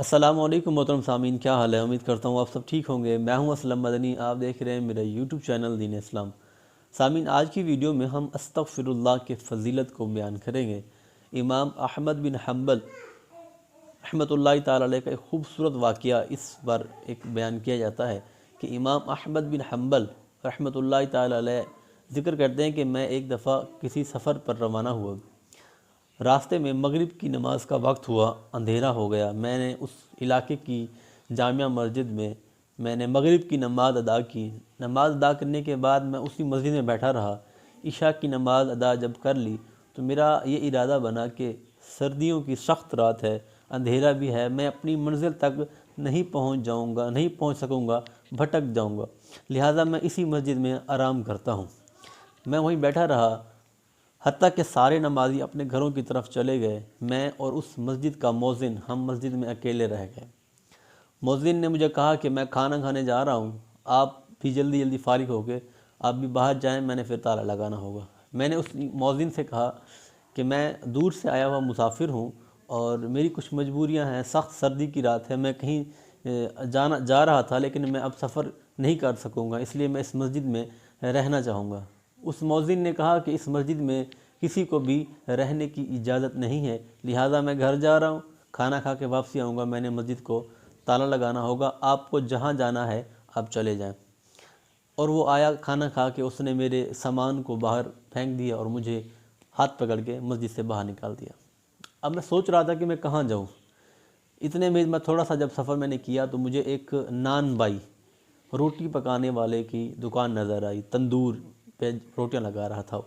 السلام علیکم محترم سامعین، کیا حال ہے؟ امید کرتا ہوں آپ سب ٹھیک ہوں گے۔ میں ہوں اسلم مدنی، آپ دیکھ رہے ہیں میرا یوٹیوب چینل دین اسلام۔ سامعین، آج کی ویڈیو میں ہم استغفر اللہ کے فضیلت کو بیان کریں گے۔ امام احمد بن حنبل رحمۃ اللہ تعالی علیہ کا ایک خوبصورت واقعہ اس پر ایک بیان کیا جاتا ہے کہ امام احمد بن حنبل رحمۃ اللہ تعالی علیہ ذکر کرتے ہیں کہ میں ایک دفعہ کسی سفر پر روانہ ہوا۔ راستے میں مغرب کی نماز کا وقت ہوا، اندھیرا ہو گیا۔ میں نے اس علاقے کی جامع مسجد میں نے مغرب کی نماز ادا کی۔ نماز ادا کرنے کے بعد میں اسی مسجد میں بیٹھا رہا۔ عشاء کی نماز ادا جب کر لی تو میرا یہ ارادہ بنا کہ سردیوں کی سخت رات ہے، اندھیرا بھی ہے، میں اپنی منزل تک نہیں پہنچ سکوں گا، بھٹک جاؤں گا، لہٰذا میں اسی مسجد میں آرام کرتا ہوں۔ میں وہیں بیٹھا رہا حتیٰ کہ سارے نمازی اپنے گھروں کی طرف چلے گئے۔ میں اور اس مسجد کا مؤذن ہم مسجد میں اکیلے رہ گئے۔ مؤذن نے مجھے کہا کہ میں کھانا کھانے جا رہا ہوں، آپ بھی جلدی فارغ ہو کے آپ بھی باہر جائیں، میں نے پھر تالا لگانا ہوگا۔ میں نے اس مؤذن سے کہا کہ میں دور سے آیا ہوا مسافر ہوں اور میری کچھ مجبوریاں ہیں، سخت سردی کی رات ہے، میں کہیں جا رہا تھا لیکن میں اب سفر نہیں کر سکوں گا، اس لیے میں اس مسجد میں رہنا چاہوں گا۔ اس مؤذن نے کہا کہ اس مسجد میں کسی کو بھی رہنے کی اجازت نہیں ہے، لہٰذا میں گھر جا رہا ہوں، کھانا کھا کے واپسی آؤں گا، میں نے مسجد کو تالا لگانا ہوگا، آپ کو جہاں جانا ہے آپ چلے جائیں۔ اور وہ آیا، کھانا کھا کے اس نے میرے سامان کو باہر پھینک دیا اور مجھے ہاتھ پکڑ کے مسجد سے باہر نکال دیا۔ اب میں سوچ رہا تھا کہ میں کہاں جاؤں۔ اتنے میں تھوڑا سا جب سفر میں نے کیا تو مجھے ایک نان بائی، روٹی پکانے والے کی دکان نظر آئی، تندور پہ روٹیاں لگا رہا تھا۔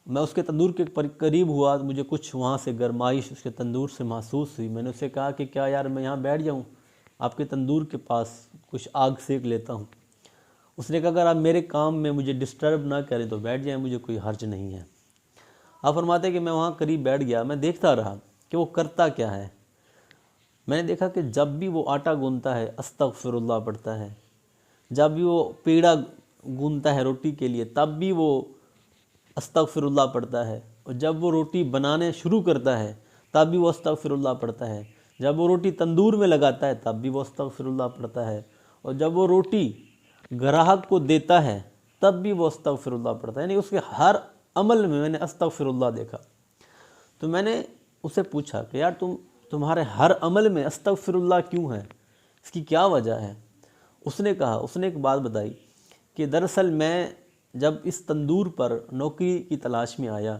میں اس کے تندور کے قریب ہوا تو مجھے کچھ وہاں سے گرمائش اس کے تندور سے محسوس ہوئی۔ میں نے اسے کہا کہ کیا یار میں یہاں بیٹھ جاؤں، آپ کے تندور کے پاس کچھ آگ سیک لیتا ہوں۔ اس نے کہا اگر آپ میرے کام میں مجھے ڈسٹرب نہ کریں تو بیٹھ جائیں، مجھے کوئی حرج نہیں ہے۔ آپ فرماتے ہیں کہ میں وہاں قریب بیٹھ گیا، میں دیکھتا رہا کہ وہ کرتا کیا ہے۔ میں نے دیکھا کہ جب بھی وہ آٹا گوندتا ہے استغفر اللہ پڑھتا ہے، جب بھی وہ پیڑا گوندتا ہے روٹی کے لیے تب بھی وہ استغفر اللہ پڑھتا ہے، اور جب وہ روٹی بنانے شروع کرتا ہے تب بھی وہ استغفر اللہ پڑھتا ہے، جب وہ روٹی تندور میں لگاتا ہے تب بھی وہ استغفر اللہ پڑھتا ہے، اور جب وہ روٹی گراہک کو دیتا ہے تب بھی وہ استغفر اللہ پڑھتا ہے۔ یعنی اس کے ہر عمل میں نے استغفر اللہ دیکھا۔ تو میں نے اسے پوچھا کہ یار تمہارے ہر عمل میں استغفر اللہ کیوں ہے، اس کی کیا وجہ ہے؟ اس نے ایک بات بتائی کہ دراصل میں جب اس تندور پر نوکری کی تلاش میں آیا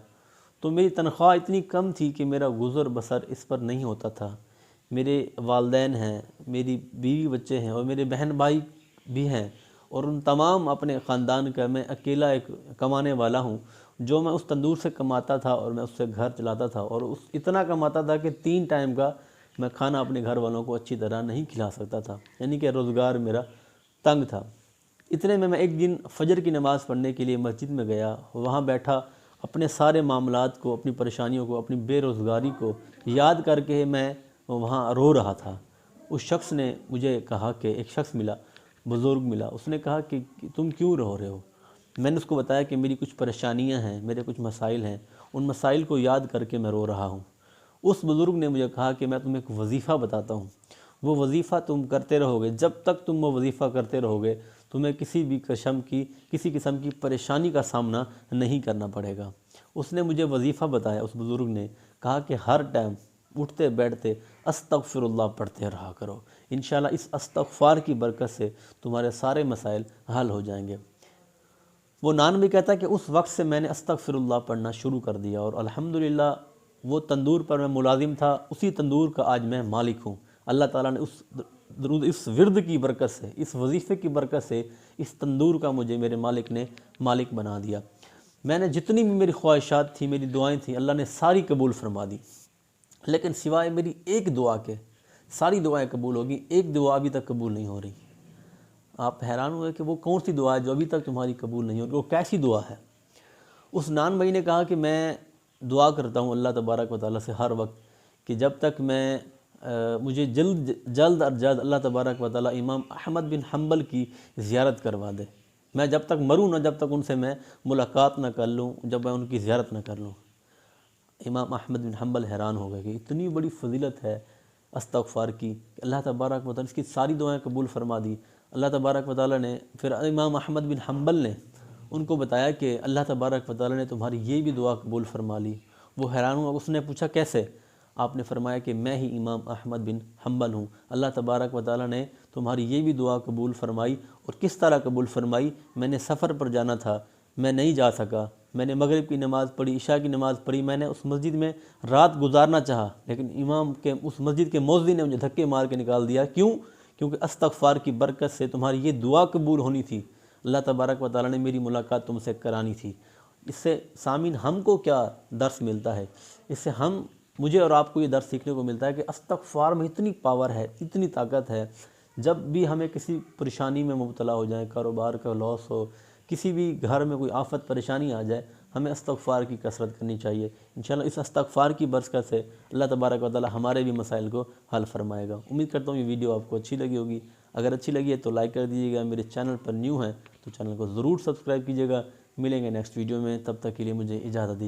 تو میری تنخواہ اتنی کم تھی کہ میرا گزر بسر اس پر نہیں ہوتا تھا۔ میرے والدین ہیں، میری بیوی بچے ہیں اور میرے بہن بھائی بھی ہیں، اور ان تمام اپنے خاندان کا میں اکیلا ایک کمانے والا ہوں، جو میں اس تندور سے کماتا تھا اور میں اس سے گھر چلاتا تھا، اور اتنا کماتا تھا کہ 3 ٹائم کا میں کھانا اپنے گھر والوں کو اچھی طرح نہیں کھلا سکتا تھا، یعنی کہ روزگار میرا تنگ تھا۔ اتنے میں ایک دن فجر کی نماز پڑھنے کے لیے مسجد میں گیا، وہاں بیٹھا اپنے سارے معاملات کو، اپنی پریشانیوں کو، اپنی بے روزگاری کو یاد کر کے میں وہاں رو رہا تھا۔ اس شخص نے مجھے کہا کہ ایک شخص ملا، بزرگ ملا، اس نے کہا کہ تم کیوں رو رہے ہو؟ میں نے اس کو بتایا کہ میری کچھ پریشانیاں ہیں، میرے کچھ مسائل ہیں، ان مسائل کو یاد کر کے میں رو رہا ہوں۔ اس بزرگ نے مجھے کہا کہ میں تمہیں ایک وظیفہ بتاتا ہوں، وہ وظیفہ تم کرتے رہو گے، جب تک تم وہ وظیفہ کرتے رہو گے تمہیں کسی قسم کی پریشانی کا سامنا نہیں کرنا پڑے گا۔ اس نے مجھے وظیفہ بتایا، اس بزرگ نے کہا کہ ہر ٹائم اٹھتے بیٹھتے استغفر اللہ پڑھتے رہا کرو، انشاءاللہ اس استغفار کی برکت سے تمہارے سارے مسائل حل ہو جائیں گے۔ وہ نان بھی کہتا ہے کہ اس وقت سے میں نے استغفر اللہ پڑھنا شروع کر دیا، اور الحمدللہ وہ تندور پر میں ملازم تھا، اسی تندور کا آج میں مالک ہوں۔ اللہ تعالیٰ نے اس ورد کی برکت سے، اس وظیفے کی برکت سے اس تندور کا مجھے میرے مالک نے مالک بنا دیا۔ میں نے جتنی بھی میری خواہشات تھیں، میری دعائیں تھیں، اللہ نے ساری قبول فرما دی، لیکن سوائے میری ایک دعا کے ساری دعائیں قبول ہوگی، ایک دعا ابھی تک قبول نہیں ہو رہی۔ آپ حیران ہوئے کہ وہ کون سی دعا ہے جو ابھی تک تمہاری قبول نہیں ہوگی، وہ کیسی دعا ہے؟ اس نان بھائی نے کہا کہ میں دعا کرتا ہوں اللہ تبارک و تعالیٰ سے ہر وقت کہ جب تک مجھے جلد اللہ تبارک و تعالیٰ امام احمد بن حنبل کی زیارت کروا دے، میں جب تک مروں نہ، جب تک ان سے میں ملاقات نہ کر لوں، جب میں ان کی زیارت نہ کر لوں۔ امام احمد بن حنبل حیران ہو گئے کہ اتنی بڑی فضیلت ہے استغفار کی، اللہ تبارک و تعالیٰ اس کی ساری دعائیں قبول فرما دی۔ اللہ تبارک و تعالیٰ نے پھر امام احمد بن حنبل نے ان کو بتایا کہ اللہ تبارک و تعالیٰ نے تمہاری یہ بھی دعا قبول فرما لی۔ وہ حیران ہوا، اس نے پوچھا کیسے؟ آپ نے فرمایا کہ میں ہی امام احمد بن حنبل ہوں، اللہ تبارک و تعالیٰ نے تمہاری یہ بھی دعا قبول فرمائی۔ اور کس طرح قبول فرمائی؟ میں نے سفر پر جانا تھا، میں نہیں جا سکا، میں نے مغرب کی نماز پڑھی، عشاء کی نماز پڑھی، میں نے اس مسجد میں رات گزارنا چاہا، لیکن اس مسجد کے مؤذن نے مجھے دھکے مار کے نکال دیا۔ کیوں؟ کیونکہ استغفار کی برکت سے تمہاری یہ دعا قبول ہونی تھی، اللہ تبارک و تعالیٰ نے میری ملاقات تم سے کرانی تھی۔ اس سے سامعین ہم کو کیا درس ملتا ہے؟ اس سے مجھے اور آپ کو یہ درس سیکھنے کو ملتا ہے کہ استغفار میں اتنی پاور ہے، اتنی طاقت ہے۔ جب بھی ہمیں کسی پریشانی میں مبتلا ہو جائیں، کاروبار کا لاس ہو، کسی بھی گھر میں کوئی آفت پریشانی آ جائے، ہمیں استغفار کی کثرت کرنی چاہیے۔ انشاءاللہ اس استغفار کی برکت سے اللہ تبارک و تعالیٰ ہمارے بھی مسائل کو حل فرمائے گا۔ امید کرتا ہوں یہ ویڈیو آپ کو اچھی لگی ہوگی۔ اگر اچھی لگی ہے تو لائک کر دیجیے گا، میرے چینل پر نیو ہیں تو چینل کو ضرور سبسکرائب کیجیے گا۔ ملیں گے نیکسٹ ویڈیو میں، تب تک کے لیے مجھے اجازت دیجیے۔